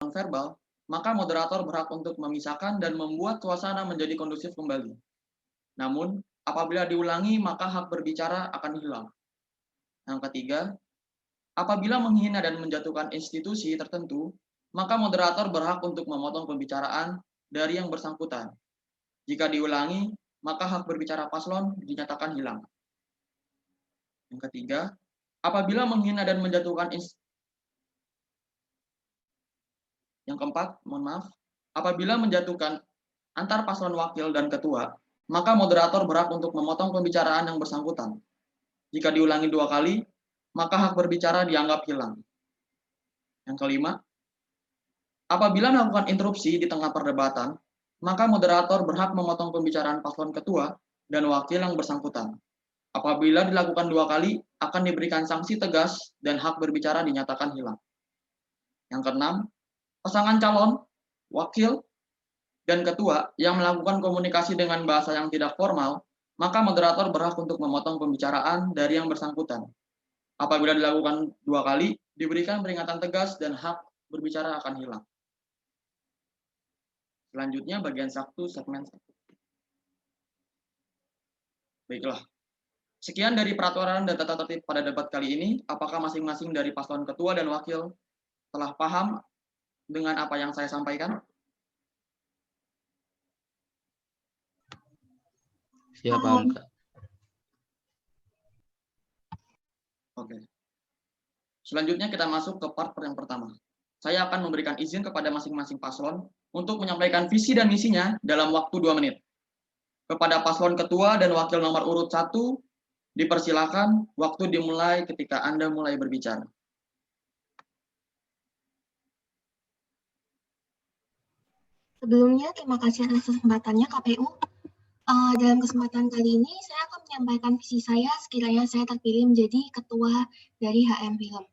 verbal, maka moderator berhak untuk memisahkan dan membuat suasana menjadi kondusif kembali. Namun, apabila diulangi, maka hak berbicara akan hilang. Yang ketiga, apabila menghina dan menjatuhkan institusi tertentu, maka moderator berhak untuk memotong pembicaraan dari yang bersangkutan. Jika diulangi, maka hak berbicara paslon dinyatakan hilang. Yang ketiga, apabila menghina dan menjatuhkan yang keempat, mohon maaf, apabila menjatuhkan antar paslon wakil dan ketua, maka moderator berhak untuk memotong pembicaraan yang bersangkutan. Jika diulangi 2 kali, maka hak berbicara dianggap hilang. Yang kelima, apabila melakukan interupsi di tengah perdebatan, maka moderator berhak memotong pembicaraan paslon ketua dan wakil yang bersangkutan. Apabila dilakukan 2 kali, akan diberikan sanksi tegas dan hak berbicara dinyatakan hilang. Yang keenam, pasangan calon, wakil, dan ketua yang melakukan komunikasi dengan bahasa yang tidak formal, maka moderator berhak untuk memotong pembicaraan dari yang bersangkutan. Apabila dilakukan 2 kali, diberikan peringatan tegas dan hak berbicara akan hilang. Selanjutnya bagian 1 segmen 1. Baiklah. Sekian dari peraturan dan tata tertib pada debat kali ini. Apakah masing-masing dari paslon ketua dan wakil telah paham dengan apa yang saya sampaikan? Siap, paham, Kak. Oke. Selanjutnya kita masuk ke part yang pertama. Saya akan memberikan izin kepada masing-masing paslon untuk menyampaikan visi dan misinya dalam waktu 2 menit. Kepada paslon ketua dan wakil nomor urut 1, dipersilakan waktu dimulai ketika Anda mulai berbicara. Sebelumnya, terima kasih atas kesempatannya KPU. Dalam kesempatan kali ini, saya akan menyampaikan visi saya sekiranya saya terpilih menjadi ketua dari HM Film.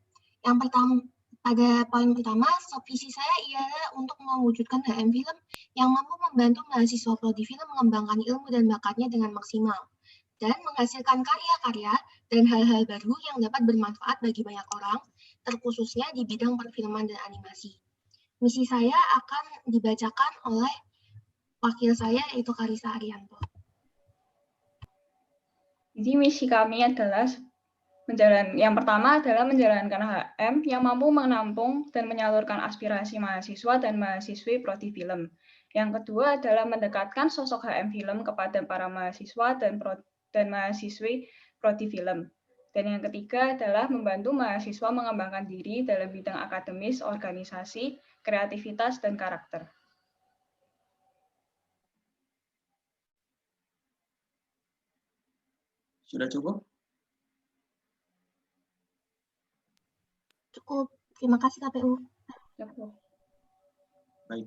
Yang pertama, pada poin pertama, visi saya ialah untuk mewujudkan HM Film yang mampu membantu mahasiswa prodi film mengembangkan ilmu dan bakatnya dengan maksimal, dan menghasilkan karya-karya dan hal-hal baru yang dapat bermanfaat bagi banyak orang, terkhususnya di bidang perfilman dan animasi. Misi saya akan dibacakan oleh wakil saya, yaitu Karisa Arianto. Jadi misi kami adalah yang pertama adalah menjalankan HM yang mampu menampung dan menyalurkan aspirasi mahasiswa dan mahasiswi prodi film. Yang kedua adalah mendekatkan sosok HM film kepada para mahasiswa dan mahasiswi prodi film. Dan yang ketiga adalah membantu mahasiswa mengembangkan diri dalam bidang akademis, organisasi, kreativitas, dan karakter. Sudah cukup? Cukup. Terima kasih KPU. Cukup. Baik.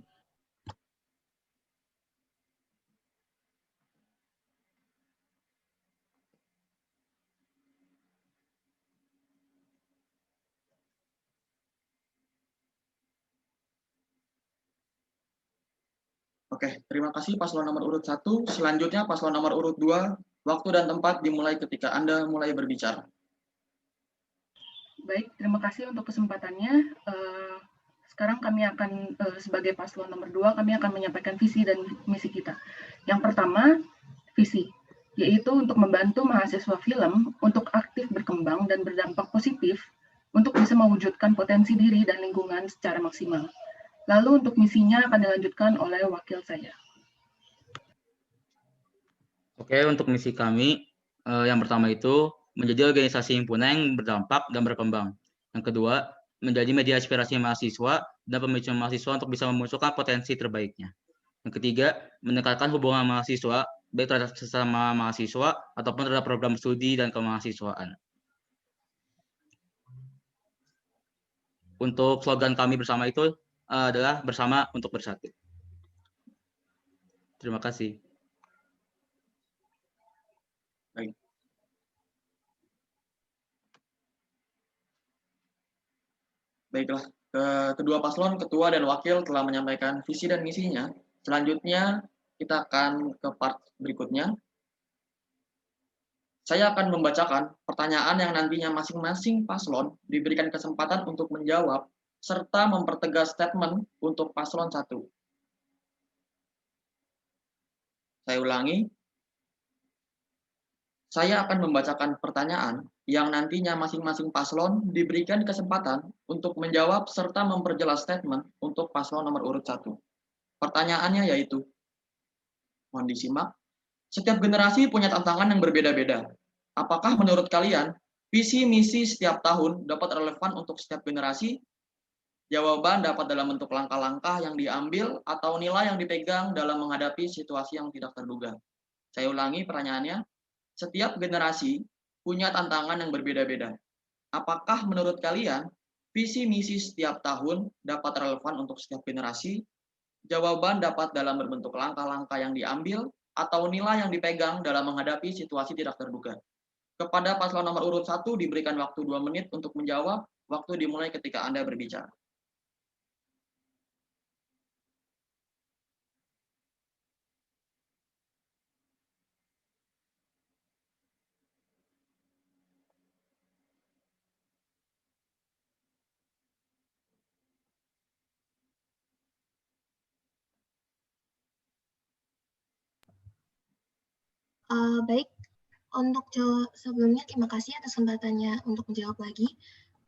Oke, terima kasih paslon nomor urut 1. Selanjutnya paslon nomor urut 2, waktu dan tempat dimulai ketika Anda mulai berbicara. Baik, terima kasih untuk kesempatannya. Sekarang kami akan, sebagai paslon nomor 2, kami akan menyampaikan visi dan misi kita. Yang pertama, visi, yaitu untuk membantu mahasiswa film untuk aktif berkembang dan berdampak positif untuk bisa mewujudkan potensi diri dan lingkungan secara maksimal. Lalu untuk misinya akan dilanjutkan oleh wakil saya. Oke, untuk misi kami, yang pertama itu menjadi organisasi himpunan yang berdampak dan berkembang. Yang kedua, menjadi media aspirasi mahasiswa dan pemicu mahasiswa untuk bisa memunculkan potensi terbaiknya. Yang ketiga, meningkatkan hubungan mahasiswa, baik terhadap sesama mahasiswa ataupun terhadap program studi dan kemahasiswaan. Untuk slogan kami bersama itu adalah bersama untuk bersatu. Terima kasih. Baik. Baiklah, kedua paslon, ketua dan wakil telah menyampaikan visi dan misinya. Selanjutnya kita akan ke part berikutnya. Saya akan membacakan pertanyaan yang nantinya masing-masing paslon diberikan kesempatan untuk menjawab serta mempertegas statement untuk paslon 1. Saya ulangi, saya akan membacakan pertanyaan yang nantinya masing-masing paslon diberikan kesempatan untuk menjawab serta memperjelas statement untuk paslon nomor urut 1. Pertanyaannya yaitu, mohon disimak, setiap generasi punya tantangan yang berbeda-beda. Apakah menurut kalian, visi misi setiap tahun dapat relevan untuk setiap generasi? Jawaban dapat dalam bentuk langkah-langkah yang diambil atau nilai yang dipegang dalam menghadapi situasi yang tidak terduga. Saya ulangi pertanyaannya, setiap generasi punya tantangan yang berbeda-beda. Apakah menurut kalian, visi misi setiap tahun dapat relevan untuk setiap generasi? Jawaban dapat dalam berbentuk langkah-langkah yang diambil atau nilai yang dipegang dalam menghadapi situasi tidak terduga. Kepada paslon nomor urut 1 diberikan waktu 2 menit untuk menjawab. Waktu dimulai ketika Anda berbicara. Baik, untuk sebelumnya terima kasih atas kesempatannya untuk menjawab lagi.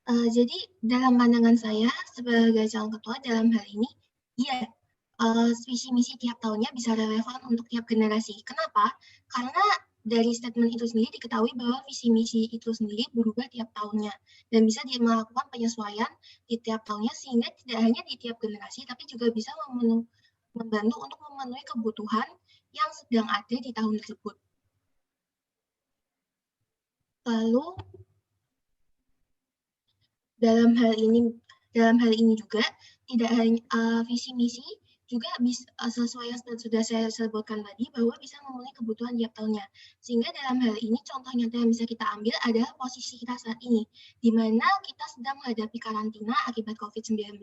Jadi dalam pandangan saya sebagai calon ketua dalam hal ini, iya, visi misi tiap tahunnya bisa relevan untuk tiap generasi. Kenapa? Karena dari statement itu sendiri diketahui bahwa visi misi itu sendiri berubah tiap tahunnya dan bisa melakukan penyesuaian di tiap tahunnya sehingga tidak hanya di tiap generasi tapi juga bisa membantu untuk memenuhi kebutuhan yang sedang ada di tahun tersebut. Lalu dalam hal ini juga tidak hanya visi misi juga bisa sesuai yang sudah saya sebutkan tadi bahwa bisa memenuhi kebutuhan tiap tahunnya. Sehingga dalam hal ini contoh nyata yang bisa kita ambil adalah posisi kita saat ini, di mana kita sedang menghadapi karantina akibat COVID-19,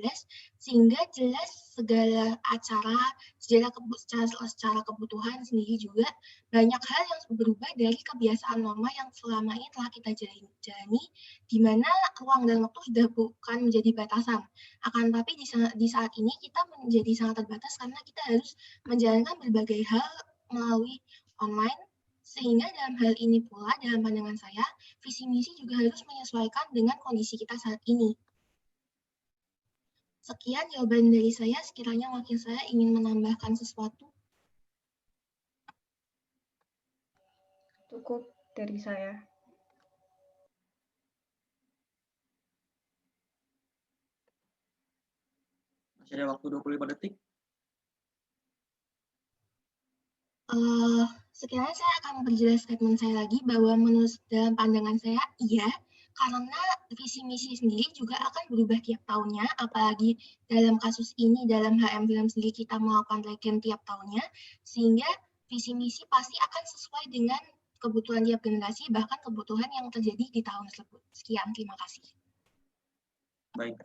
sehingga jelas segala acara secara kebutuhan sendiri juga banyak hal yang berubah dari kebiasaan normal yang selama ini telah kita jalani, di mana ruang dan waktu sudah bukan menjadi batasan. Akan tapi di saat ini kita menjadi sangat terbatas karena kita harus menjalankan berbagai hal melalui online, sehingga dalam hal ini pula dalam pandangan saya, visi misi juga harus menyesuaikan dengan kondisi kita saat ini. Sekian jawaban dari saya, sekiranya wakil saya ingin menambahkan sesuatu. Cukup dari saya. Masih ada waktu 25 detik. Sekiranya saya akan memperjelas statement saya lagi bahwa menurut dalam pandangan saya, iya, karena visi misi sendiri juga akan berubah tiap tahunnya, apalagi dalam kasus ini, dalam HM Film sendiri kita melakukan regen tiap tahunnya, sehingga visi misi pasti akan sesuai dengan kebutuhan tiap generasi, bahkan kebutuhan yang terjadi di tahun tersebut. Sekian, terima kasih. Baik.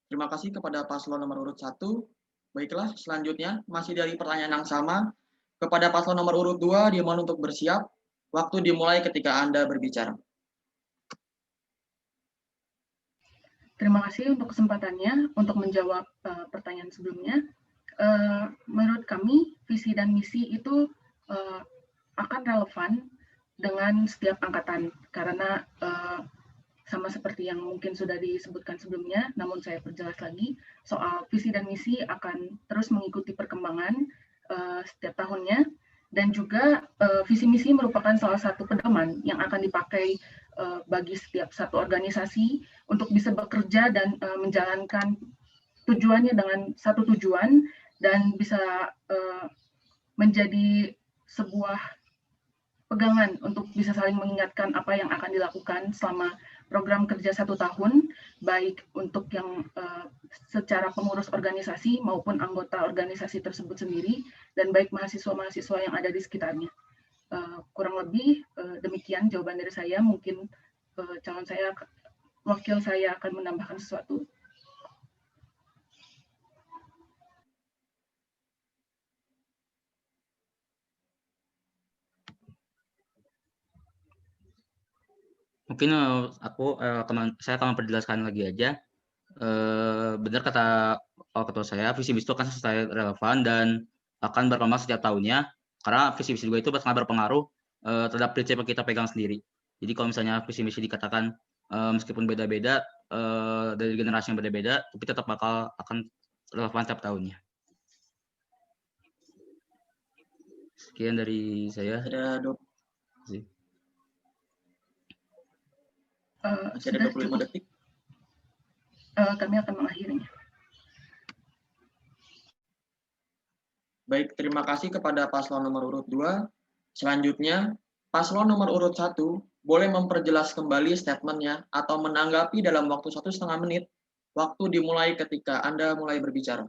Terima kasih kepada paslon nomor urut 1. Baiklah, selanjutnya masih dari pertanyaan yang sama. Kepada paslon nomor urut 2, dimohon untuk bersiap. Waktu dimulai ketika Anda berbicara. Terima kasih untuk kesempatannya untuk menjawab pertanyaan sebelumnya. Menurut kami, visi dan misi itu akan relevan dengan setiap angkatan, karena sama seperti yang mungkin sudah disebutkan sebelumnya, namun saya perjelas lagi, soal visi dan misi akan terus mengikuti perkembangan setiap tahunnya, dan juga visi misi merupakan salah satu pedoman yang akan dipakai bagi setiap satu organisasi untuk bisa bekerja dan menjalankan tujuannya dengan satu tujuan, dan bisa menjadi sebuah pegangan untuk bisa saling mengingatkan apa yang akan dilakukan selama program kerja 1 tahun, baik untuk yang secara pengurus organisasi maupun anggota organisasi tersebut sendiri, dan baik mahasiswa-mahasiswa yang ada di sekitarnya. Kurang lebih demikian jawaban dari saya. Mungkin wakil saya akan menambahkan sesuatu. Mungkin saya akan memperjelaskan lagi aja. Benar kata ketua saya, visi misi itu akan selesai relevan dan akan berkembang setiap tahunnya, karena visi misi juga itu sangat berpengaruh terhadap prinsip yang kita pegang sendiri. Jadi kalau misalnya visi misi dikatakan meskipun beda-beda dari generasi yang berbeda, tapi tetap akan relevan setiap tahunnya. Sekian dari saya. Ada masih ada 25 detik. Kami akan mengakhirinya. Baik, terima kasih kepada paslon nomor urut 2. Selanjutnya, paslon nomor urut 1 boleh memperjelas kembali statementnya atau menanggapi dalam waktu 1,5 menit. Waktu dimulai ketika Anda mulai berbicara.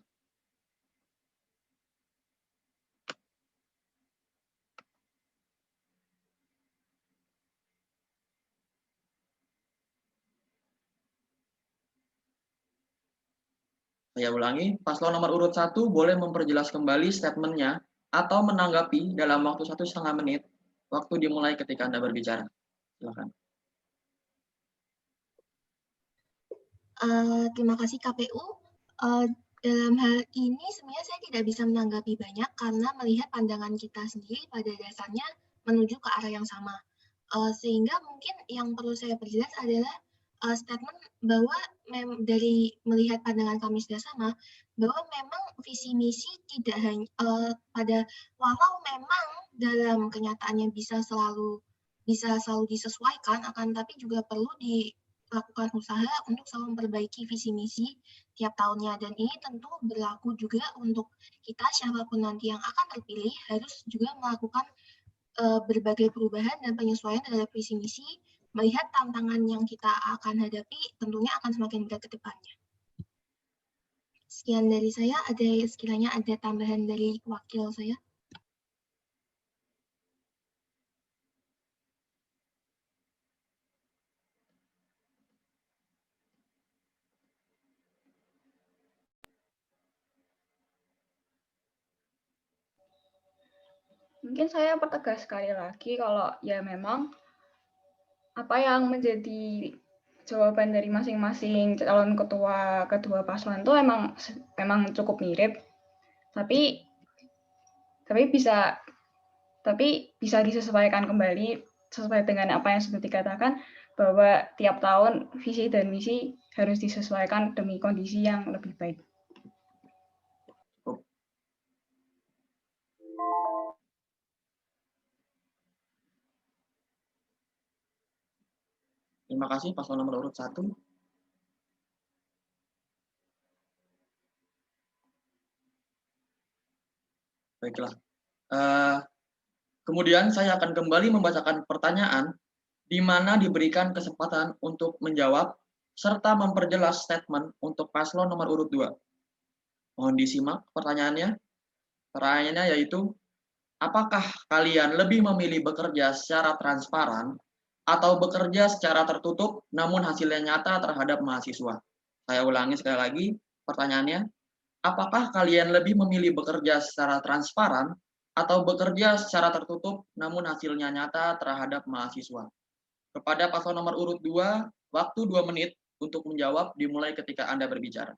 Saya ulangi, paslon nomor urut 1 boleh memperjelas kembali statementnya atau menanggapi dalam waktu 1,5 menit. Waktu dimulai ketika Anda berbicara. Silakan. Terima kasih KPU. Dalam hal ini sebenarnya saya tidak bisa menanggapi banyak karena melihat pandangan kita sendiri pada dasarnya menuju ke arah yang sama. Sehingga mungkin yang perlu saya perjelas adalah statement bahwa dari melihat pandangan kami sudah sama, bahwa memang visi misi tidak hanya walau memang dalam kenyataannya bisa selalu disesuaikan, akan tapi juga perlu dilakukan usaha untuk selalu memperbaiki visi misi tiap tahunnya, dan ini tentu berlaku juga untuk kita siapapun nanti yang akan terpilih harus juga melakukan berbagai perubahan dan penyesuaian terhadap visi misi, melihat tantangan yang kita akan hadapi tentunya akan semakin berat ke depannya. Sekian dari saya, sekiranya ada tambahan dari wakil saya. Mungkin saya pertegas sekali lagi kalau ya memang apa yang menjadi jawaban dari masing-masing calon kedua paslon itu memang cukup mirip, tapi bisa disesuaikan kembali sesuai dengan apa yang sudah dikatakan, bahwa tiap tahun visi dan misi harus disesuaikan demi kondisi yang lebih baik. Terima kasih paslon nomor urut 1. Baiklah. Kemudian saya akan kembali membacakan pertanyaan di mana diberikan kesempatan untuk menjawab serta memperjelas statement untuk paslon nomor urut 2. Mohon disimak pertanyaannya. Pertanyaannya yaitu, apakah kalian lebih memilih bekerja secara transparan atau bekerja secara tertutup namun hasilnya nyata terhadap mahasiswa? Saya ulangi sekali lagi pertanyaannya. Apakah kalian lebih memilih bekerja secara transparan atau bekerja secara tertutup namun hasilnya nyata terhadap mahasiswa? Kepada paslon nomor urut 2, waktu 2 menit untuk menjawab dimulai ketika Anda berbicara.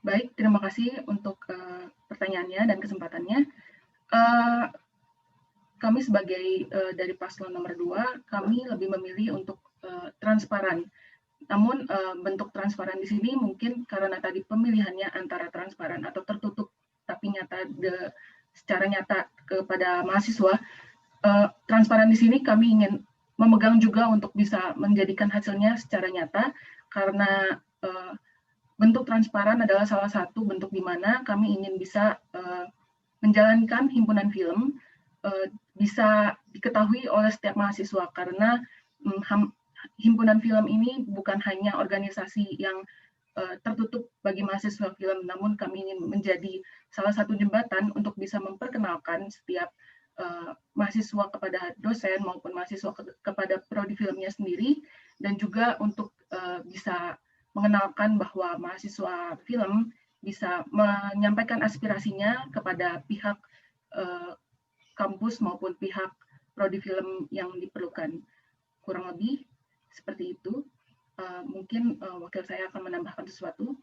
Baik, terima kasih untuk pertanyaannya dan kesempatannya. Kami sebagai dari paslon nomor 2, kami lebih memilih untuk transparan. Namun bentuk transparan di sini mungkin karena tadi pemilihannya antara transparan atau tertutup tapi secara nyata kepada mahasiswa, transparan di sini kami ingin memegang juga untuk bisa menjadikan hasilnya secara nyata, karena bentuk transparan adalah salah satu bentuk di mana kami ingin bisa menjalankan himpunan film bisa diketahui oleh setiap mahasiswa, karena himpunan film ini bukan hanya organisasi yang tertutup bagi mahasiswa film, namun kami ingin menjadi salah satu jembatan untuk bisa memperkenalkan setiap mahasiswa kepada dosen maupun mahasiswa kepada prodi filmnya sendiri, dan juga untuk bisa mengenalkan bahwa mahasiswa film bisa menyampaikan aspirasinya kepada pihak kampus maupun pihak prodi film yang diperlukan. Kurang lebih seperti itu. Mungkin wakil saya akan menambahkan sesuatu.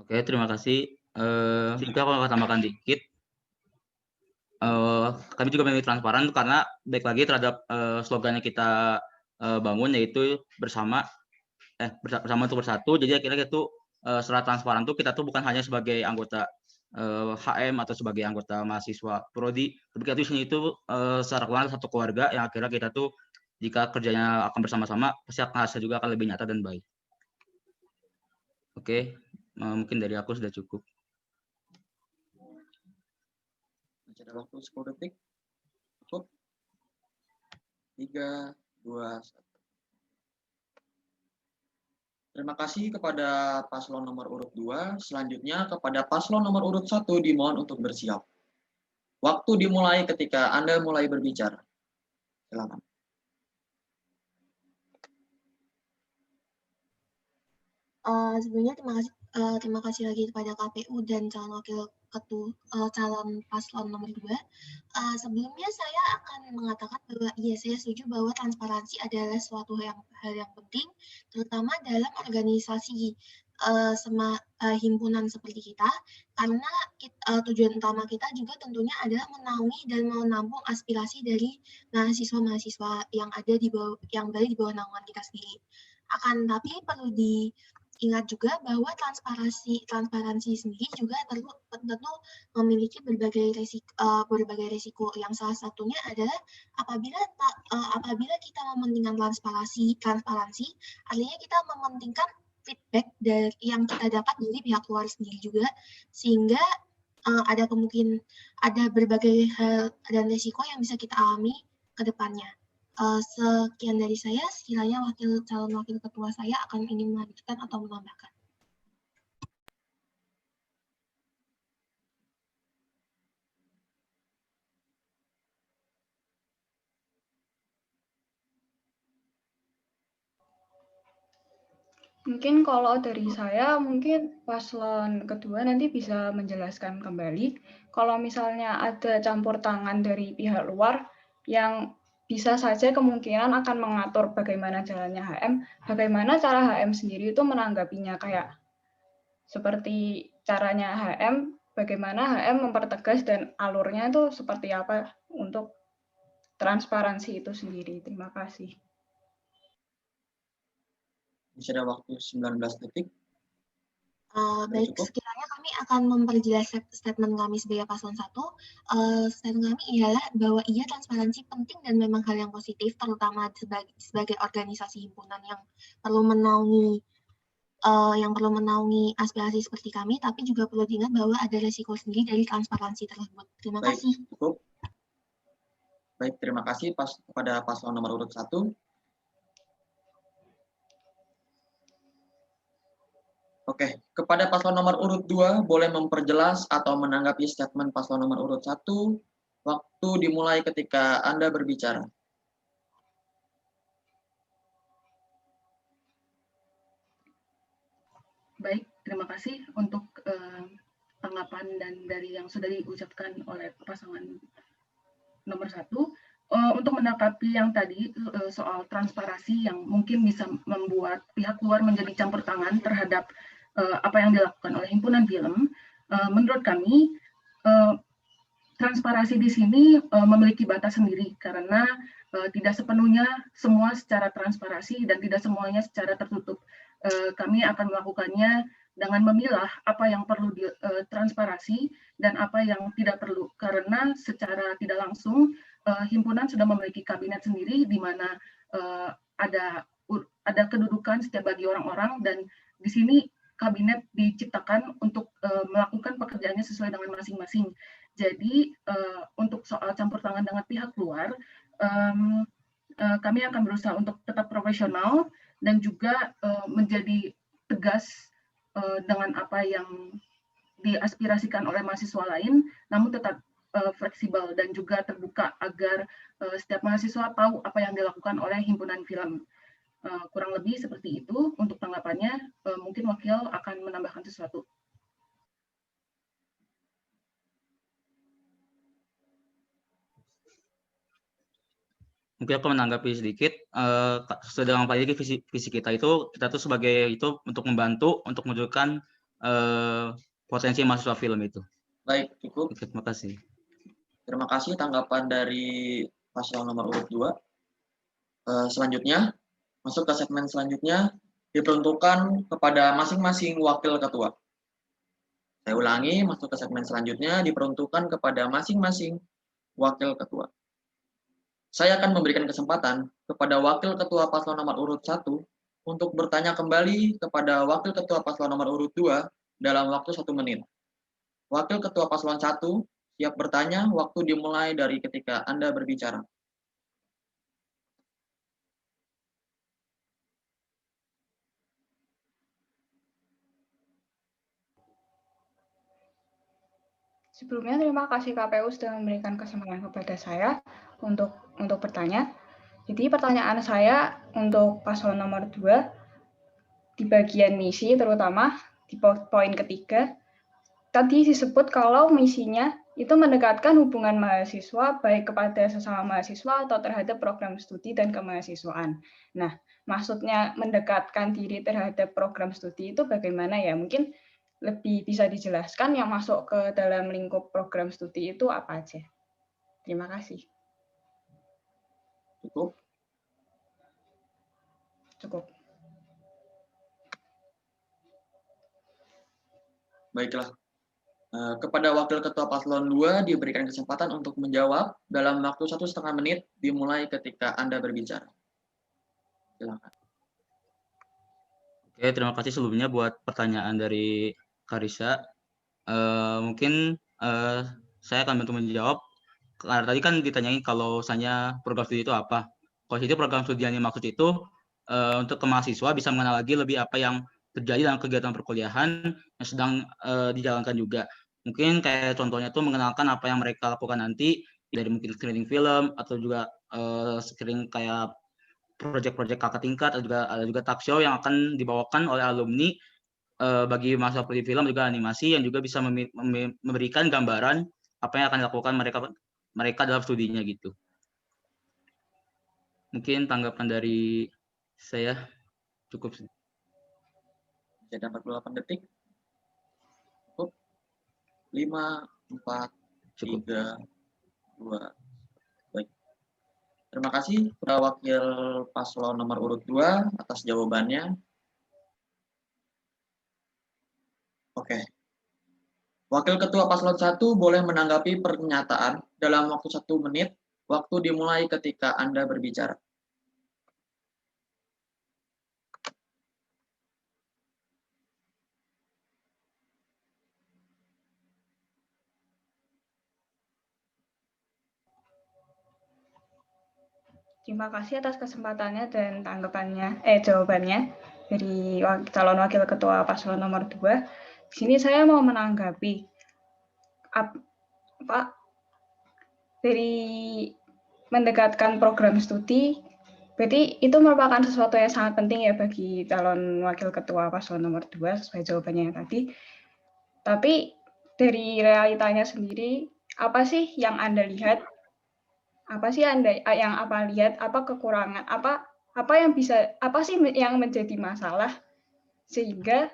Oke, terima kasih. Mungkin aku akan tambahkan dikit. Kami juga memilih transparan karena baik lagi terhadap slogan yang kita bangun, yaitu bersama untuk bersatu. Jadi akhirnya itu secara transparan tuh kita tuh bukan hanya sebagai anggota HM atau sebagai anggota mahasiswa prodi, tapi kita tuh sini itu secara keluarga satu keluarga yang akhirnya kita tuh jika kerjanya akan bersama-sama pasti akan hasil juga akan lebih nyata dan baik. Oke, mungkin dari aku sudah cukup. Masih ada waktu 10 detik. Cukup. 3, 2, 1. Terima kasih kepada paslon nomor urut 2. Selanjutnya kepada paslon nomor urut 1 dimohon untuk bersiap. Waktu dimulai ketika Anda mulai berbicara. Silakan. Sebelumnya terima kasih lagi kepada KPU dan calon wakil ketua calon paslon nomor 2. Sebelumnya saya akan mengatakan bahwa iya, saya setuju bahwa transparansi adalah suatu hal yang penting, terutama dalam organisasi himpunan seperti kita, karena tujuan utama kita juga tentunya adalah menaungi dan menampung aspirasi dari mahasiswa-mahasiswa yang ada di bawah naungan kita sendiri. Akan tapi perlu diingat juga bahwa transparansi sendiri juga tentu memiliki berbagai risiko, yang salah satunya adalah apabila kita mementingkan transparansi, artinya kita mementingkan feedback yang kita dapat dari pihak luar sendiri juga, sehingga ada berbagai hal dan risiko yang bisa kita alami ke depannya. Sekian dari saya, sekiranya calon wakil ketua saya akan ingin melanjutkan atau menambahkan. Mungkin kalau dari saya, mungkin paslon kedua nanti bisa menjelaskan kembali. Kalau misalnya ada campur tangan dari pihak luar yang bisa saja kemungkinan akan mengatur bagaimana jalannya HM, bagaimana cara HM sendiri itu menanggapinya, kayak seperti caranya HM, bagaimana HM mempertegas dan alurnya itu seperti apa untuk transparansi itu sendiri. Terima kasih. Masih ada waktu 19 detik. Baik, sekiranya kami akan memperjelas statement kami sebagai paslon 1. Statement kami ialah bahwa iya, transparansi penting dan memang hal yang positif, terutama sebagai organisasi himpunan yang perlu menaungi aspirasi seperti kami, tapi juga perlu diingat bahwa ada risiko sendiri dari transparansi tersebut. Terima kasih. Cukup. Baik, terima kasih kepada paslon nomor urut 1. Oke, kepada paslon nomor urut 2 boleh memperjelas atau menanggapi statement paslon nomor urut 1. Waktu dimulai ketika Anda berbicara. Baik, terima kasih untuk tanggapan dan dari yang sudah diucapkan oleh pasangan nomor 1. Untuk menanggapi yang tadi soal transparansi yang mungkin bisa membuat pihak luar menjadi campur tangan terhadap apa yang dilakukan oleh himpunan film, menurut kami transparansi di sini memiliki batas sendiri karena tidak sepenuhnya semua secara transparansi dan tidak semuanya secara tertutup. Kami akan melakukannya dengan memilah apa yang perlu transparansi dan apa yang tidak perlu, karena secara tidak langsung himpunan sudah memiliki kabinet sendiri di mana ada kedudukan setiap bagi orang-orang, dan di sini kabinet diciptakan untuk melakukan pekerjaannya sesuai dengan masing-masing. Jadi untuk soal campur tangan dengan pihak luar, kami akan berusaha untuk tetap profesional dan juga menjadi tegas dengan apa yang diaspirasikan oleh mahasiswa lain, namun tetap fleksibel dan juga terbuka agar setiap mahasiswa tahu apa yang dilakukan oleh himpunan film. Kurang lebih seperti itu untuk tanggapannya. Mungkin wakil akan menambahkan sesuatu. Mungkin aku menanggapi sedikit. Sedang apalagi visi kita itu, kita tuh sebagai itu untuk membantu untuk menunjukkan potensi mahasiswa film itu. Baik, cukup. Oke, terima kasih. Terima kasih tanggapan dari paslon nomor urut 2. Selanjutnya, masuk ke segmen selanjutnya, diperuntukkan kepada masing-masing wakil ketua. Saya ulangi, masuk ke segmen selanjutnya, diperuntukkan kepada masing-masing wakil ketua. Saya akan memberikan kesempatan kepada wakil ketua paslon nomor urut 1 untuk bertanya kembali kepada wakil ketua paslon nomor urut 2 dalam waktu 1 menit. Wakil ketua paslon 1 siap bertanya, waktu dimulai dari ketika Anda berbicara. Sebelumnya terima kasih KPU sudah memberikan kesempatan kepada saya untuk bertanya. Jadi pertanyaan saya untuk paslon nomor 2 di bagian misi, terutama di poin ketiga, tadi disebut kalau misinya itu mendekatkan hubungan mahasiswa baik kepada sesama mahasiswa atau terhadap program studi dan kemahasiswaan. Nah, maksudnya mendekatkan diri terhadap program studi itu bagaimana ya? Mungkin lebih bisa dijelaskan yang masuk ke dalam lingkup program studi itu apa aja? Terima kasih. Cukup? Cukup. Baiklah. Kepada wakil ketua paslon 2 diberikan kesempatan untuk menjawab dalam waktu 1,5 menit dimulai ketika Anda berbicara. Silakan. Oke, terima kasih sebelumnya buat pertanyaan dari Karisa. Mungkin saya akan bantu menjawab. Karena tadi kan ditanyain kalau misalnya program studi itu apa. Kalau itu program studi yang dimaksud itu untuk ke mahasiswa bisa mengenal lagi lebih apa yang terjadi dalam kegiatan perkuliahan yang sedang dijalankan juga. Mungkin kayak contohnya tuh mengenalkan apa yang mereka lakukan nanti dari mungkin screening film atau juga screening kayak proyek-proyek kakak tingkat, atau juga ada juga talk show yang akan dibawakan oleh alumni bagi mahasiswa prodi film juga animasi yang juga bisa memberikan gambaran apa yang akan dilakukan mereka dalam studinya gitu. Mungkin tanggapan dari saya cukup. Jadi 48 detik. Cukup. 5, 4, 3, 2. Baik. Terima kasih kepada wakil paslon nomor urut 2 atas jawabannya. Oke. Wakil ketua paslon 1 boleh menanggapi pernyataan dalam waktu 1 menit. Waktu dimulai ketika Anda berbicara. Terima kasih atas kesempatannya dan jawabannya dari calon wakil ketua paslon nomor 2. Di sini saya mau menanggapi dari mendekatkan program studi, berarti itu merupakan sesuatu yang sangat penting ya bagi calon wakil ketua paslon nomor 2 sesuai jawabannya yang tadi. Tapi dari realitanya sendiri, apa sih yang Anda lihat? Apa sih yang lihat? Apa kekurangan? Apa sih yang menjadi masalah sehingga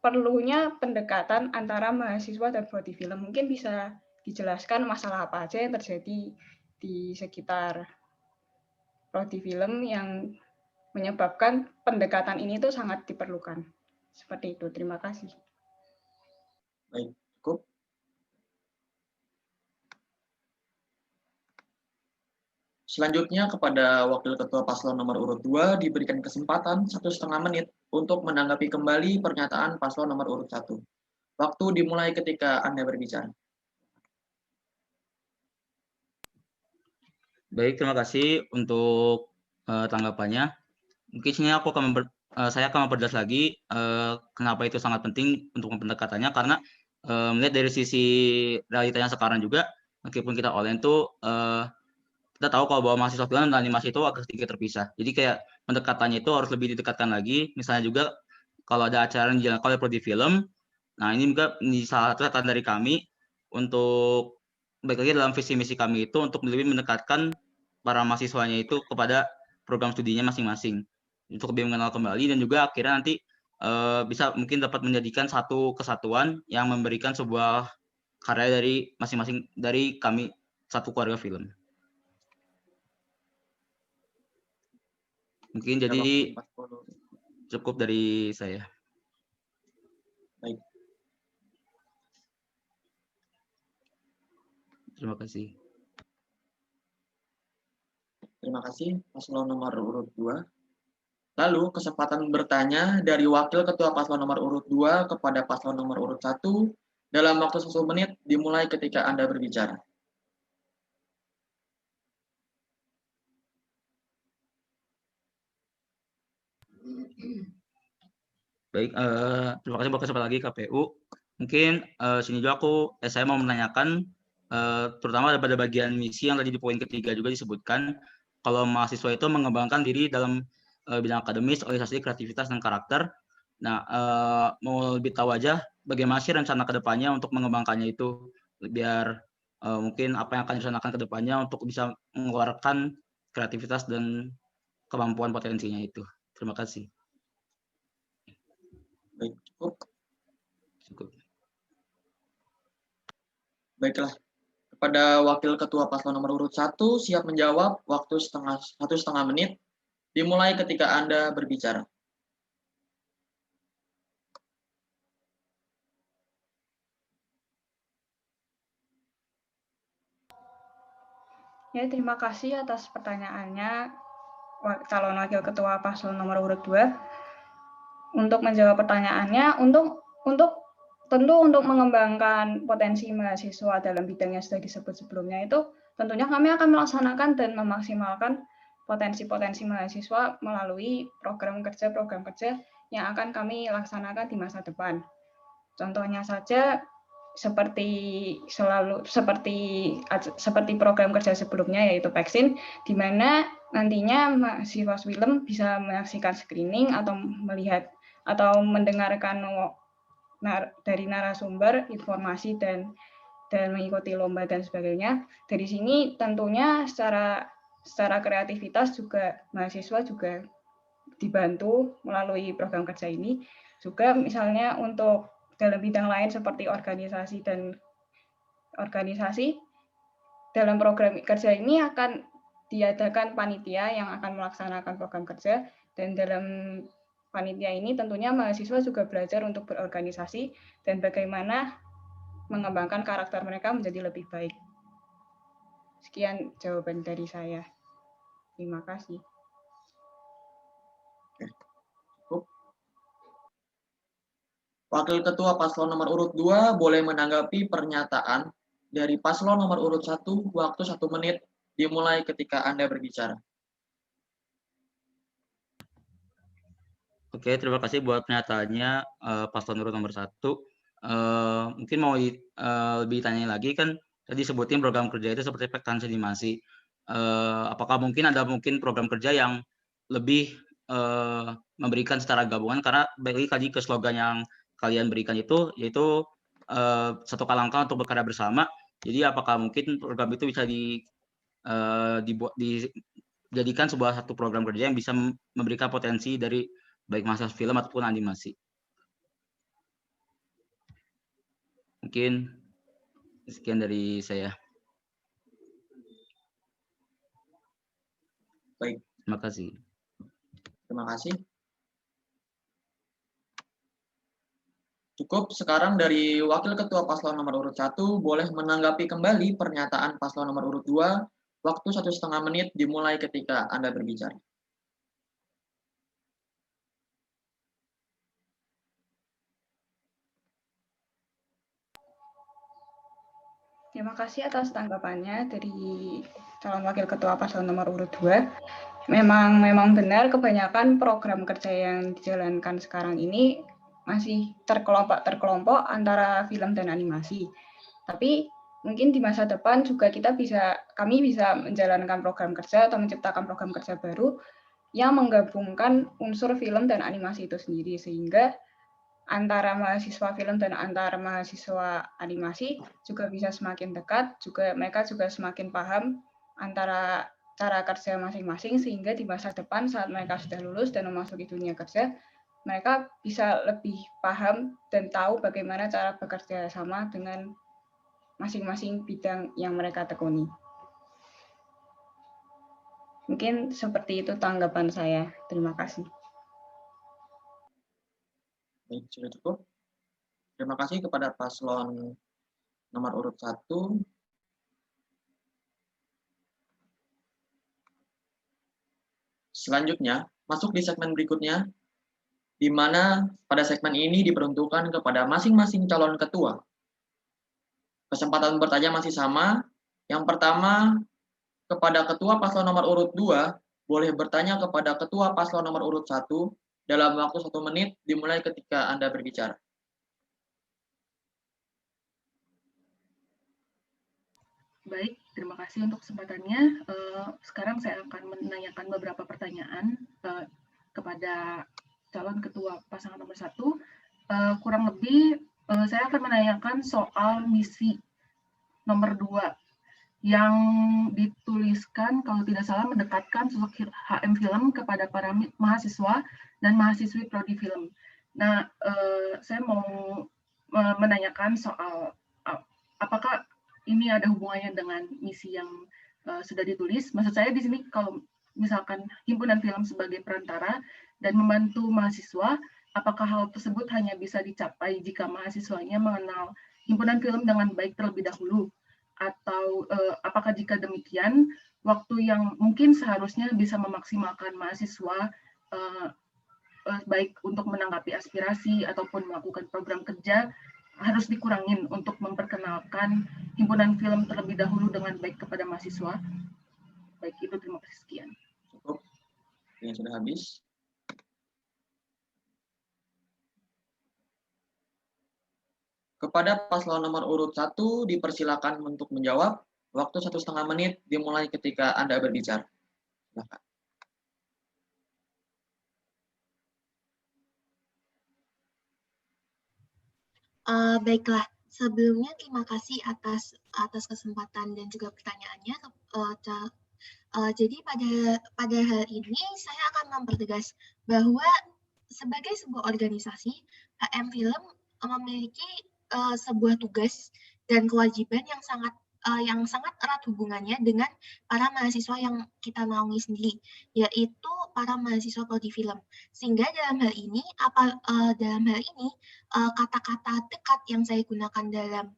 perlunya pendekatan antara mahasiswa dan prodi film? Mungkin bisa dijelaskan masalah apa aja yang terjadi di sekitar prodi film yang menyebabkan pendekatan ini tuh sangat diperlukan. Seperti itu. Terima kasih. Baik, cukup. Selanjutnya kepada Wakil Ketua Paslon nomor urut 2 diberikan kesempatan 1,5 menit untuk menanggapi kembali pernyataan Paslon nomor urut 1. Waktu dimulai ketika Anda berbicara. Baik, terima kasih untuk tanggapannya. Mungkin sini saya akan memperjelas lagi kenapa itu sangat penting untuk pendekatannya, karena melihat dari sisi realitanya sekarang juga, meskipun kita online tuh kita tahu kalau bahwa mahasiswa film dan animasi itu agak sedikit terpisah. Jadi kayak pendekatannya itu harus lebih didekatkan lagi. Misalnya juga kalau ada acara yang dijalankan oleh prodi film, nah ini juga salah satu catatan dari kami untuk baik lagi dalam visi misi kami itu untuk lebih mendekatkan para mahasiswanya itu kepada program studinya masing-masing untuk lebih mengenal kembali, dan juga akhirnya nanti bisa mungkin dapat menjadikan satu kesatuan yang memberikan sebuah karya dari masing-masing dari kami satu keluarga film. Mungkin jadi cukup dari saya. Baik. Terima kasih. Terima kasih Paslon nomor urut 2. Lalu kesempatan bertanya dari Wakil Ketua Paslon nomor urut 2 kepada Paslon nomor urut 1 dalam waktu 1 menit dimulai ketika Anda berbicara. Baik, terima kasih buat kesempatan lagi KPU. Mungkin sini juga saya mau menanyakan terutama pada bagian misi yang tadi di poin ketiga juga disebutkan kalau mahasiswa itu mengembangkan diri dalam bidang akademis, organisasi, kreativitas, dan karakter. Nah, mau lebih tahu aja bagaimana sih rencana ke depannya untuk mengembangkannya itu, biar mungkin apa yang akan direncanakan ke depannya untuk bisa mengeluarkan kreativitas dan kemampuan potensinya itu. Terima kasih. Baik, cukup. Cukup. Baiklah. Kepada Wakil Ketua Paslon nomor urut 1 siap menjawab, waktu 1,5 menit dimulai ketika Anda berbicara. Ya, terima kasih atas pertanyaannya calon Wakil Ketua Paslon nomor urut 2. Untuk menjawab pertanyaannya, tentu untuk mengembangkan potensi mahasiswa dalam bidang yang sudah disebut sebelumnya itu, tentunya kami akan melaksanakan dan memaksimalkan potensi-potensi mahasiswa melalui program kerja yang akan kami laksanakan di masa depan. Contohnya saja seperti program kerja sebelumnya, yaitu vaksin, di mana nantinya mahasiswa film bisa menyaksikan screening atau melihat atau mendengarkan dari narasumber informasi dan mengikuti lomba dan sebagainya. Dari sini tentunya secara kreativitas juga mahasiswa juga dibantu melalui program kerja ini. Juga misalnya untuk dalam bidang lain seperti organisasi dalam program kerja ini akan diadakan panitia yang akan melaksanakan program kerja, dan dalam panitia ini tentunya mahasiswa juga belajar untuk berorganisasi dan bagaimana mengembangkan karakter mereka menjadi lebih baik. Sekian jawaban dari saya. Terima kasih. Wakil Ketua Paslon nomor urut 2 boleh menanggapi pernyataan dari Paslon nomor urut 1, waktu 1 menit dimulai ketika Anda berbicara. Oke, terima kasih buat pernyataannya Paslon nomor 1. Mungkin mau lebih tanya lagi, kan tadi sebutin program kerja itu seperti pekan animasi. Apakah mungkin ada program kerja yang lebih memberikan secara gabungan, karena balik lagi ke slogan yang kalian berikan itu, yaitu satu langkah untuk berkarya bersama. Jadi apakah mungkin program itu bisa dijadikan sebuah satu program kerja yang bisa memberikan potensi dari baik mahasiswa film ataupun animasi. Mungkin Sekian dari saya. Baik, Terima kasih. terima kasih. Cukup sekarang dari Wakil Ketua Paslon nomor urut 1 boleh menanggapi kembali pernyataan Paslon nomor urut 2. Waktu 1,5 menit dimulai ketika Anda berbicara. Terima kasih atas tanggapannya dari calon wakil ketua paslon nomor urut 2. Memang benar kebanyakan program kerja yang dijalankan sekarang ini masih terkelompok antara film dan animasi. Tapi mungkin di masa depan juga kami bisa menjalankan program kerja atau menciptakan program kerja baru yang menggabungkan unsur film dan animasi itu sendiri, sehingga antara mahasiswa film dan antara mahasiswa animasi juga bisa semakin dekat, juga mereka juga semakin paham antara cara kerja masing-masing, sehingga di masa depan saat mereka sudah lulus dan memasuki dunia kerja, mereka bisa lebih paham dan tahu bagaimana cara bekerja sama dengan masing-masing bidang yang mereka tekuni. Mungkin seperti itu tanggapan saya. Terima kasih. Baik, sudah cukup. Terima kasih kepada Paslon nomor urut 1. Selanjutnya, masuk di segmen berikutnya, di mana pada segmen ini diperuntukkan kepada masing-masing calon ketua. Kesempatan bertanya masih sama. Yang pertama, kepada Ketua Paslon nomor urut 2, boleh bertanya kepada Ketua Paslon nomor urut 1 dalam waktu 1 menit dimulai ketika Anda berbicara. Baik, terima kasih untuk kesempatannya. Sekarang saya akan menanyakan beberapa pertanyaan kepada calon ketua pasangan nomor 1. Kurang lebih saya akan menanyakan soal misi nomor 2 yang dituliskan, kalau tidak salah, mendekatkan sosok HM Film kepada para mahasiswa dan mahasiswi prodi film. Nah, saya mau menanyakan soal apakah ini ada hubungannya dengan misi yang sudah ditulis. Maksud saya di sini kalau misalkan himpunan film sebagai perantara dan membantu mahasiswa, apakah hal tersebut hanya bisa dicapai jika mahasiswanya mengenal himpunan film dengan baik terlebih dahulu? Atau apakah jika demikian, waktu yang mungkin seharusnya bisa memaksimalkan mahasiswa baik untuk menanggapi aspirasi ataupun melakukan program kerja harus dikurangin untuk memperkenalkan himpunan film terlebih dahulu dengan baik kepada mahasiswa? Baik, itu terima kasih, sekian. Cukup. Ini sudah habis. Kepada paslon nomor urut 1 dipersilakan untuk menjawab. Waktu 1,5 menit dimulai ketika Anda berbicara. Silakan. Baiklah, sebelumnya terima kasih atas kesempatan dan juga pertanyaannya. Jadi pada hal ini saya akan mempertegas bahwa sebagai sebuah organisasi, HM Film memiliki sebuah tugas dan kewajiban yang sangat erat hubungannya dengan para mahasiswa yang kita naungi sendiri, yaitu para mahasiswa prodi film. Sehingga dalam hal ini kata-kata dekat yang saya gunakan dalam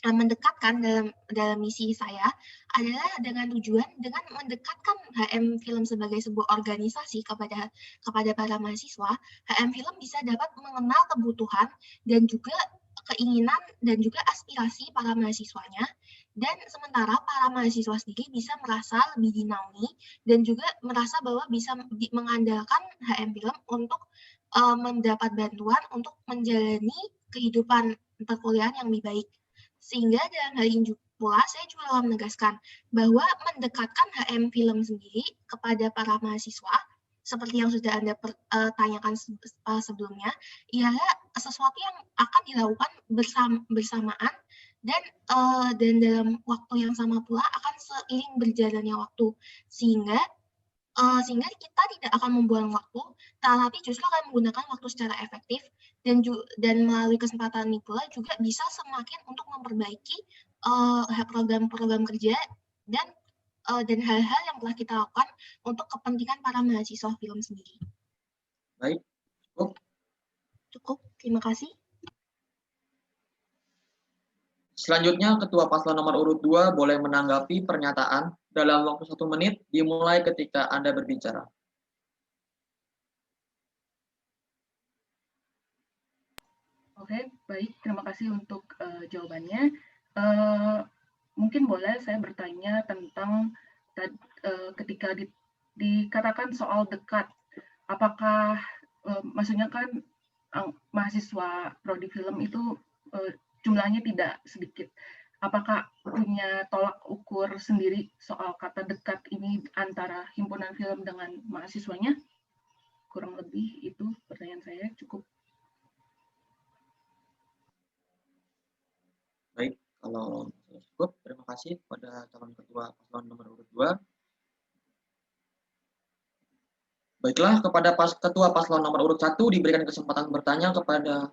mendekatkan dalam misi saya adalah dengan tujuan dengan mendekatkan HM Film sebagai sebuah organisasi kepada para mahasiswa. HM Film bisa dapat mengenal kebutuhan dan juga keinginan dan juga aspirasi para mahasiswanya, dan sementara para mahasiswa sendiri bisa merasa lebih dinaungi dan juga merasa bahwa bisa mengandalkan HM Film untuk mendapat bantuan untuk menjalani kehidupan perkuliahan yang lebih baik. Sehingga dalam hal ini pula saya juga menegaskan bahwa mendekatkan HM Film sendiri kepada para mahasiswa seperti yang sudah Anda tanyakan sebelumnya, ialah sesuatu yang akan dilakukan bersamaan dan dalam waktu yang sama pula akan seiring berjalannya waktu, sehingga kita tidak akan membuang waktu, tetapi justru akan menggunakan waktu secara efektif dan melalui kesempatan ini pula juga bisa semakin untuk memperbaiki program-program kerja dan hal-hal yang telah kita lakukan untuk kepentingan para mahasiswa film sendiri. Baik, Cukup, terima kasih. Selanjutnya, Ketua Paslon nomor urut 2 boleh menanggapi pernyataan dalam waktu 1 menit dimulai ketika Anda berbicara. Oke, baik. Terima kasih untuk jawabannya. Mungkin boleh saya bertanya tentang ketika dikatakan soal dekat, apakah maksudnya kan mahasiswa prodi film itu jumlahnya tidak sedikit. Apakah punya tolak ukur sendiri soal kata dekat ini antara himpunan film dengan mahasiswanya? Kurang lebih itu pertanyaan saya. Cukup. Baik, kalau cukup, terima kasih kepada calon ketua paslon nomor urut 2. Baiklah, kepada ketua paslon nomor urut 1 diberikan kesempatan bertanya kepada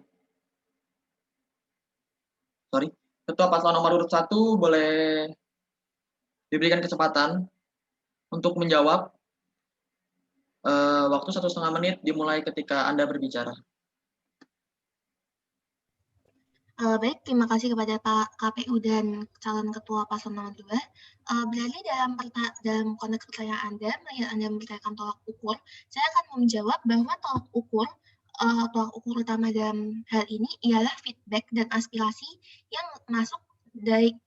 Ketua paslon nomor urut 1 boleh diberikan kesempatan untuk menjawab. Waktu 1,5 menit dimulai ketika Anda berbicara. Baik, terima kasih kepada Pak KPU dan calon ketua paslon nomor 2. Berarti dalam konteks pertanyaan Anda mempertanyakan tolak ukur, saya akan menjawab bahwa tolak ukur utama dalam hal ini ialah feedback dan aspirasi yang masuk dari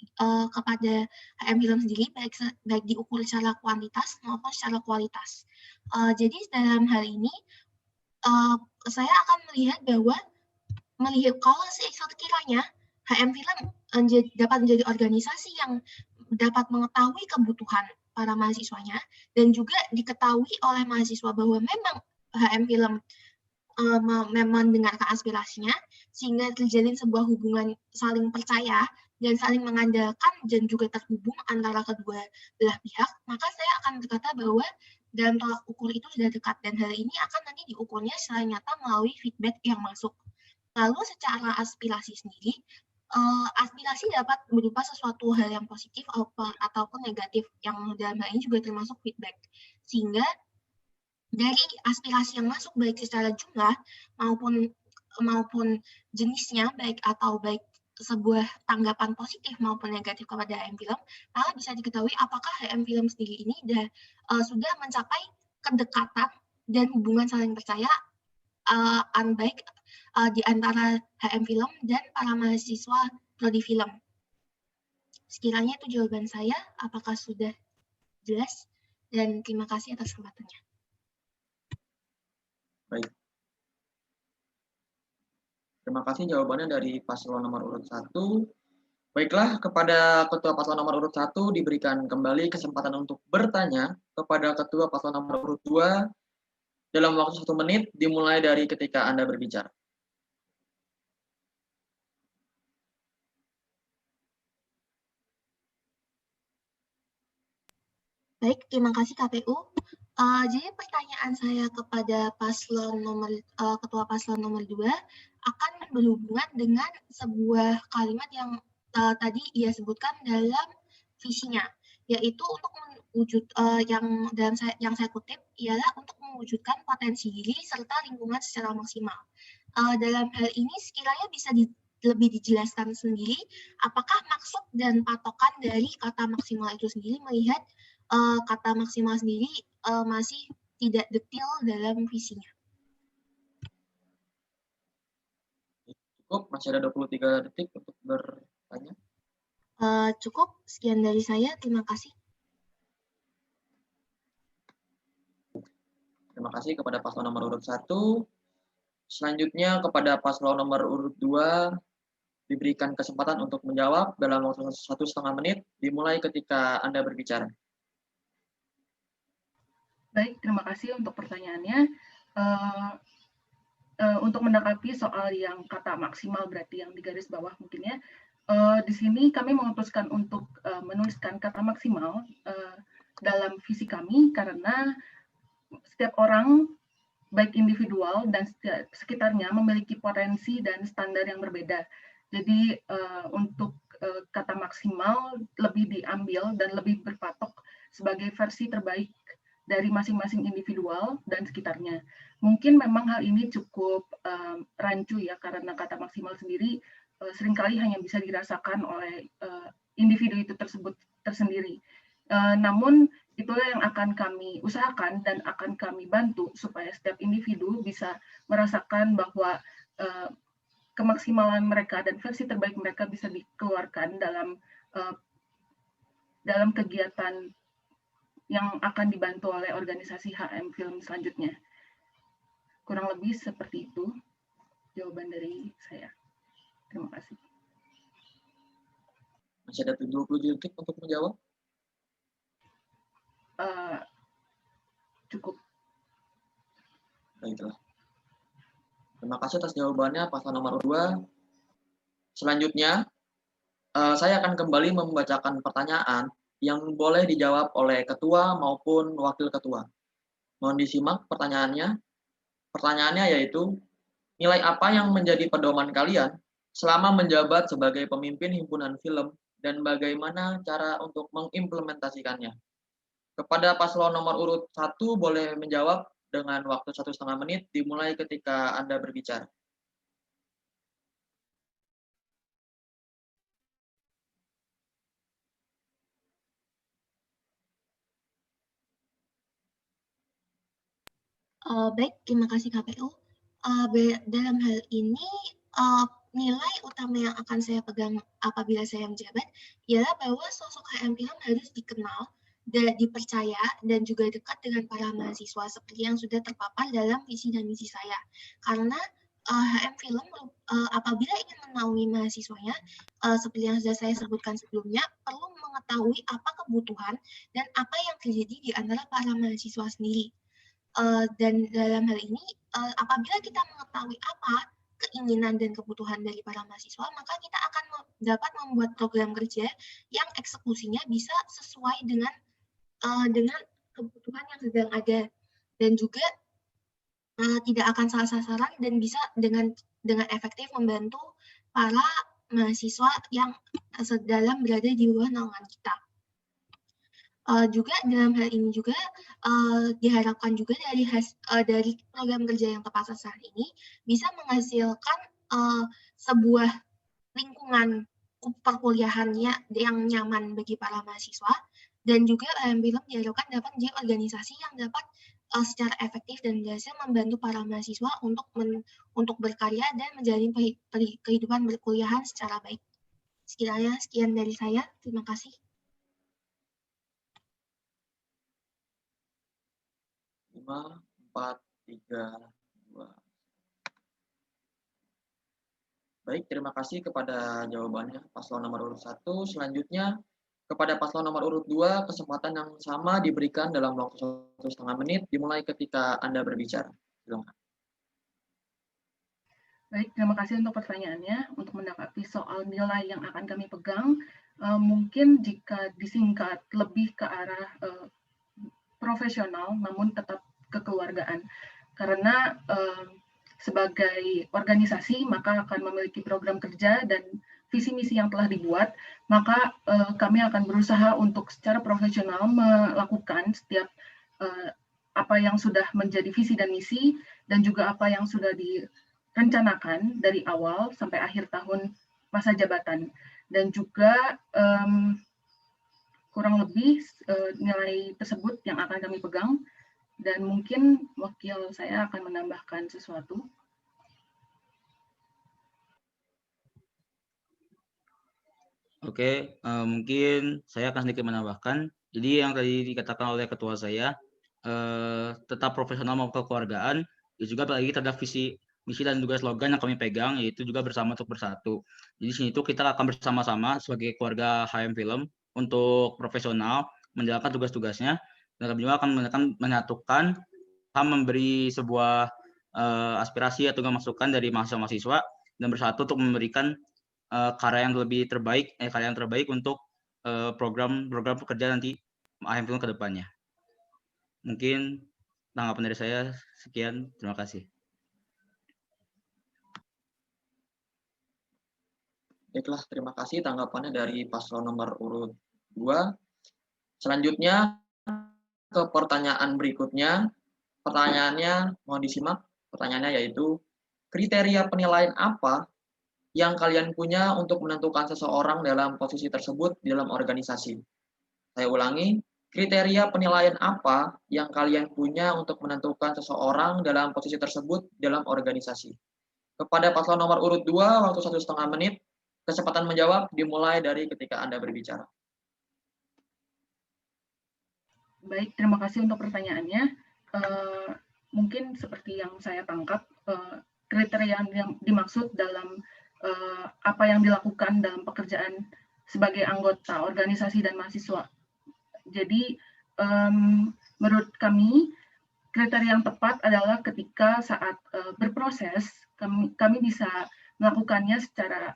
kepada HM Film sendiri, baik diukur secara kuantitas maupun secara kualitas. Jadi dalam hal ini saya akan melihat bahwa kalau sekiranya HM Film dapat menjadi organisasi yang dapat mengetahui kebutuhan para mahasiswanya dan juga diketahui oleh mahasiswa bahwa memang HM Film memang mendengarkan aspirasinya, sehingga terjalin sebuah hubungan saling percaya dan saling mengandalkan dan juga terhubung antara kedua belah pihak, maka saya akan berkata bahwa dalam tolak ukur itu sudah dekat, dan hal ini akan nanti diukurnya secara nyata melalui feedback yang masuk. Lalu secara aspirasi sendiri, aspirasi dapat berupa sesuatu hal yang positif ataupun negatif, yang dalam hal ini juga termasuk feedback. Sehingga dari aspirasi yang masuk baik secara jumlah maupun jenisnya, baik sebuah tanggapan positif maupun negatif kepada HM Film, maka bisa diketahui apakah HM Film sendiri ini sudah mencapai kedekatan dan hubungan saling percaya baik di antara HM Film dan para mahasiswa prodi film. Sekiranya itu jawaban saya, apakah sudah jelas? Dan terima kasih atas kesempatannya. Baik. Terima kasih jawabannya dari paslon nomor urut 1. Baiklah, kepada ketua paslon nomor urut 1 diberikan kembali kesempatan untuk bertanya kepada ketua paslon nomor urut 2 dalam waktu 1 menit dimulai dari ketika Anda berbicara. Baik, terima kasih KPU. Jadi pertanyaan saya kepada ketua paslon nomor 2 akan berhubungan dengan sebuah kalimat yang tadi ia sebutkan dalam visinya, yaitu untuk yang saya kutip ialah untuk mewujudkan potensi diri serta lingkungan secara maksimal. Dalam hal ini sekiranya bisa lebih dijelaskan sendiri, apakah maksud dan patokan dari kata maksimal itu sendiri, melihat kata maksimal sendiri masih tidak detail dalam visinya. Cukup, masih ada 23 detik untuk bertanya. Cukup, sekian dari saya, terima kasih. Terima kasih kepada paslon nomor urut 1. Selanjutnya kepada paslon nomor urut 2 diberikan kesempatan untuk menjawab dalam waktu 1,5 menit dimulai ketika Anda berbicara. Baik, terima kasih untuk pertanyaannya. Untuk menanggapi soal yang kata maksimal berarti yang di garis bawah mungkin ya, di sini kami memutuskan untuk menuliskan kata maksimal dalam visi kami karena setiap orang baik individual dan sekitarnya memiliki potensi dan standar yang berbeda. Jadi untuk kata maksimal lebih diambil dan lebih berpatok sebagai versi terbaik dari masing-masing individual dan sekitarnya. Mungkin memang hal ini cukup rancu ya, karena kata maksimal sendiri seringkali hanya bisa dirasakan oleh individu itu tersendiri. Namun itulah yang akan kami usahakan dan akan kami bantu supaya setiap individu bisa merasakan bahwa kemaksimalan mereka dan versi terbaik mereka bisa dikeluarkan dalam kegiatan yang akan dibantu oleh organisasi HM Film selanjutnya. Kurang lebih seperti itu jawaban dari saya. Terima kasih. Masih ada 20 detik untuk menjawab. Cukup. Baiklah. Terima kasih atas jawabannya paslon nomor 2. Selanjutnya, saya akan kembali membacakan pertanyaan yang boleh dijawab oleh ketua maupun wakil ketua. Mohon disimak pertanyaannya. Pertanyaannya yaitu, nilai apa yang menjadi pedoman kalian selama menjabat sebagai pemimpin himpunan film dan bagaimana cara untuk mengimplementasikannya? Kepada paslon nomor urut 1 boleh menjawab dengan waktu 1,5 menit dimulai ketika Anda berbicara. Baik, terima kasih KPU. Dalam hal ini, nilai utama yang akan saya pegang apabila saya menjabat ialah bahwa sosok HM Film harus dikenal, dipercaya, dan juga dekat dengan para mahasiswa seperti yang sudah terpapar dalam visi dan misi saya. Karena HM Film apabila ingin menaungi mahasiswanya, seperti yang sudah saya sebutkan sebelumnya, perlu mengetahui apa kebutuhan dan apa yang terjadi di antara para mahasiswa sendiri. Dan dalam hal ini, apabila kita mengetahui apa keinginan dan kebutuhan dari para mahasiswa, maka kita akan dapat membuat program kerja yang eksekusinya bisa sesuai dengan kebutuhan yang sedang ada, dan juga tidak akan salah sasaran dan bisa dengan efektif membantu para mahasiswa yang sedang berada di bawah naungan kita. Juga dalam hal ini juga diharapkan juga dari program kerja yang tepat sasaran ini bisa menghasilkan sebuah lingkungan perkuliahannya yang nyaman bagi para mahasiswa, dan juga HM Film diharapkan dapat menjadi organisasi yang dapat secara efektif dan berhasil membantu para mahasiswa untuk berkarya dan menjalani kehidupan berkuliahan secara baik. Sekiranya sekian dari saya, terima kasih. 5, 4, 3, 2. Baik, terima kasih kepada jawabannya paslon nomor urut 1. Selanjutnya, kepada paslon nomor urut 2, kesempatan yang sama diberikan dalam waktu 1,5 menit dimulai ketika Anda berbicara. Silakan. Baik, terima kasih untuk pertanyaannya. Untuk menanggapi soal nilai yang akan kami pegang, mungkin jika disingkat lebih ke arah profesional namun tetap kekeluargaan. Karena sebagai organisasi maka akan memiliki program kerja dan visi misi yang telah dibuat, maka kami akan berusaha untuk secara profesional melakukan setiap apa yang sudah menjadi visi dan misi, dan juga apa yang sudah direncanakan dari awal sampai akhir tahun masa jabatan. Dan juga kurang lebih nilai tersebut yang akan kami pegang, dan mungkin wakil saya akan menambahkan sesuatu. Oke, mungkin saya akan sedikit menambahkan. Jadi yang tadi dikatakan oleh ketua saya, tetap profesional maupun kekeluargaan, dan juga apalagi terhadap visi, misi dan juga slogan yang kami pegang, yaitu juga bersama untuk bersatu. Jadi di sini itu kita akan bersama-sama sebagai keluarga HM Film untuk profesional menjalankan tugas-tugasnya, dan kami juga akan menyatukan, memberi sebuah aspirasi atau masukan dari mahasiswa-mahasiswa dan bersatu untuk memberikan karya yang terbaik untuk program pekerjaan nanti HM Film ke depannya. Mungkin tanggapan dari saya sekian, terima kasih. Baiklah, terima kasih tanggapannya dari paslon nomor urut 2. Selanjutnya ke pertanyaan berikutnya. Pertanyaannya mohon disimak. Pertanyaannya yaitu, kriteria penilaian apa yang kalian punya untuk menentukan seseorang dalam posisi tersebut di dalam organisasi? Saya ulangi, kriteria penilaian apa yang kalian punya untuk menentukan seseorang dalam posisi tersebut dalam organisasi? Kepada paslon nomor urut 2, waktu 1,5 menit. Kesempatan menjawab dimulai dari ketika Anda berbicara. Baik, terima kasih untuk pertanyaannya. Mungkin seperti yang saya tangkap, kriteria yang dimaksud dalam apa yang dilakukan dalam pekerjaan sebagai anggota organisasi dan mahasiswa. Jadi, menurut kami, kriteria yang tepat adalah ketika saat berproses, kami bisa melakukannya secara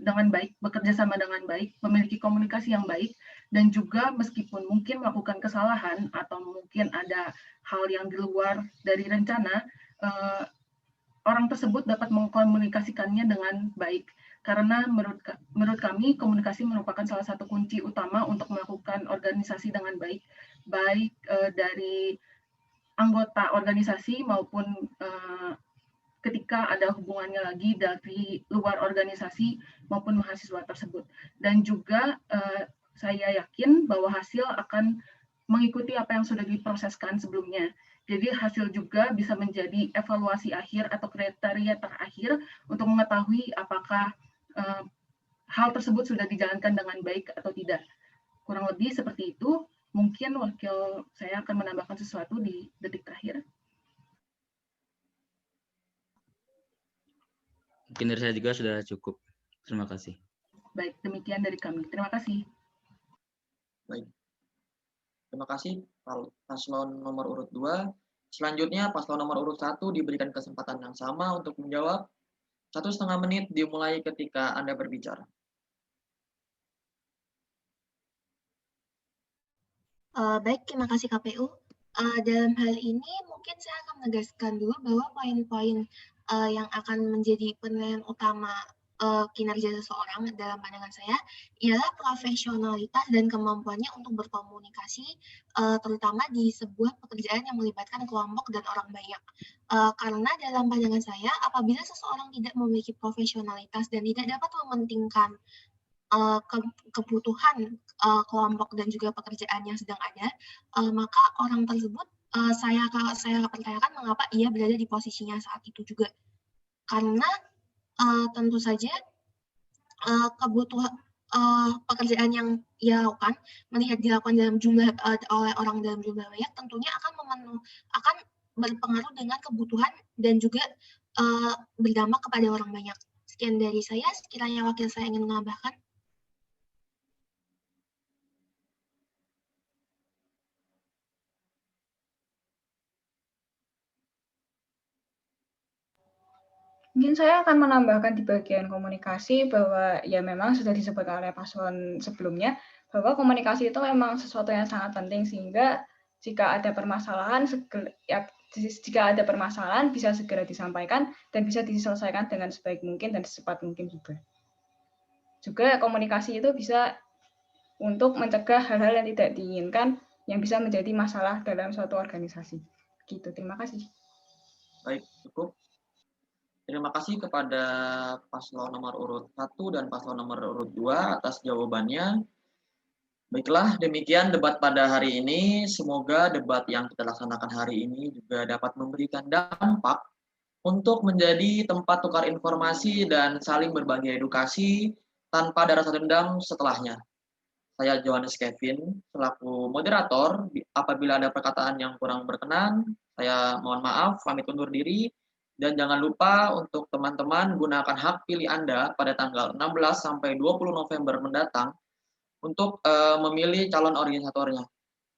dengan baik, bekerja sama dengan baik, memiliki komunikasi yang baik, dan juga meskipun mungkin melakukan kesalahan atau mungkin ada hal yang di luar dari rencana, orang tersebut dapat mengkomunikasikannya dengan baik. Karena menurut kami, komunikasi merupakan salah satu kunci utama untuk melakukan organisasi dengan baik, baik dari anggota organisasi maupun ketika ada hubungannya lagi dari luar organisasi maupun mahasiswa tersebut. Dan juga saya yakin bahwa hasil akan mengikuti apa yang sudah diproseskan sebelumnya. Jadi hasil juga bisa menjadi evaluasi akhir atau kriteria terakhir untuk mengetahui apakah hal tersebut sudah dijalankan dengan baik atau tidak. Kurang lebih seperti itu. Mungkin wakil saya akan menambahkan sesuatu di detik terakhir. Mungkin dari saya juga sudah cukup. Terima kasih. Baik, demikian dari kami. Terima kasih. Baik. Terima kasih paslon nomor urut 2. Selanjutnya paslon nomor urut 1 diberikan kesempatan yang sama untuk menjawab. 1,5 menit dimulai ketika Anda berbicara. Baik, terima kasih KPU. Dalam hal ini mungkin saya akan menegaskan dulu bahwa poin-poin yang akan menjadi penilaian utama kinerja seseorang dalam pandangan saya ialah profesionalitas dan kemampuannya untuk berkomunikasi, terutama di sebuah pekerjaan yang melibatkan kelompok dan orang banyak. Karena dalam pandangan saya, apabila seseorang tidak memiliki profesionalitas dan tidak dapat mementingkan kebutuhan kelompok dan juga pekerjaan yang sedang ada, maka orang tersebut saya pertanyakan mengapa ia berada di posisinya saat itu juga. Karena tentu saja kebutuhan pekerjaan yang ia lakukan, melihat dilakukan dalam jumlah oleh orang dalam jumlah banyak, tentunya akan berpengaruh dengan kebutuhan dan juga berdampak kepada orang banyak. Sekian dari saya, sekiranya wakil saya ingin menambahkan. Mungkin saya akan menambahkan di bagian komunikasi bahwa ya memang sudah disebutkan oleh paslon sebelumnya bahwa komunikasi itu memang sesuatu yang sangat penting sehingga jika ada permasalahan bisa segera disampaikan dan bisa diselesaikan dengan sebaik mungkin dan secepat mungkin juga. Juga komunikasi itu bisa untuk mencegah hal-hal yang tidak diinginkan yang bisa menjadi masalah dalam suatu organisasi. Gitu, terima kasih. Baik, cukup. Terima kasih kepada paslon nomor urut 1 dan paslon nomor urut 2 atas jawabannya. Baiklah, demikian debat pada hari ini. Semoga debat yang kita laksanakan hari ini juga dapat memberikan dampak untuk menjadi tempat tukar informasi dan saling berbagi edukasi tanpa ada rasa dendam setelahnya. Saya Johannes Kevin, selaku moderator. Apabila ada perkataan yang kurang berkenan, saya mohon maaf, pamit undur diri. Dan jangan lupa untuk teman-teman gunakan hak pilih Anda pada tanggal 16 sampai 20 November mendatang untuk memilih calon organisatornya.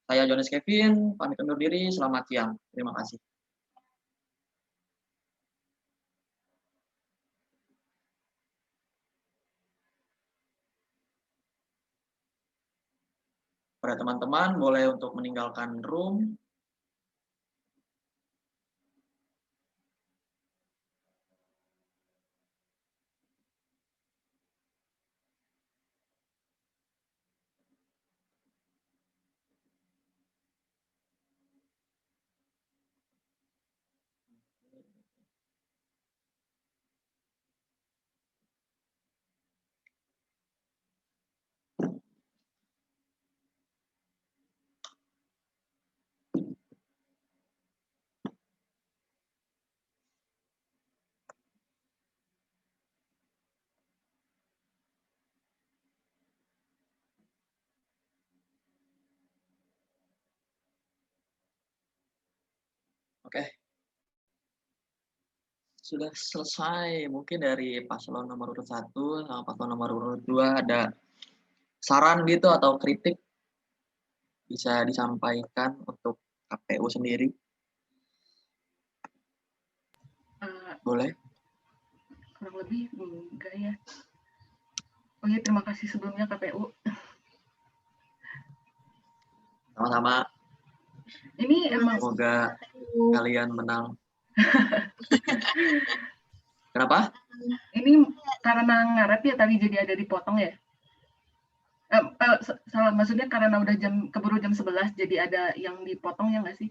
Saya Johannes Kevin, pamit undur diri, selamat siang. Terima kasih. Pada teman-teman boleh untuk meninggalkan room. Oke. Sudah selesai. Mungkin dari paslon nomor urut 1 sama paslon nomor urut 2 ada saran gitu atau kritik bisa disampaikan untuk KPU sendiri. Boleh? Kurang lebih enggak ya. Oh iya, terima kasih sebelumnya KPU. Sama-sama. Ini emang Semoga kalian menang. Kenapa? ini karena ngaret ya tadi jadi ada dipotong ya? Salah, maksudnya karena udah keburu jam 11 jadi ada yang dipotong ya nggak sih?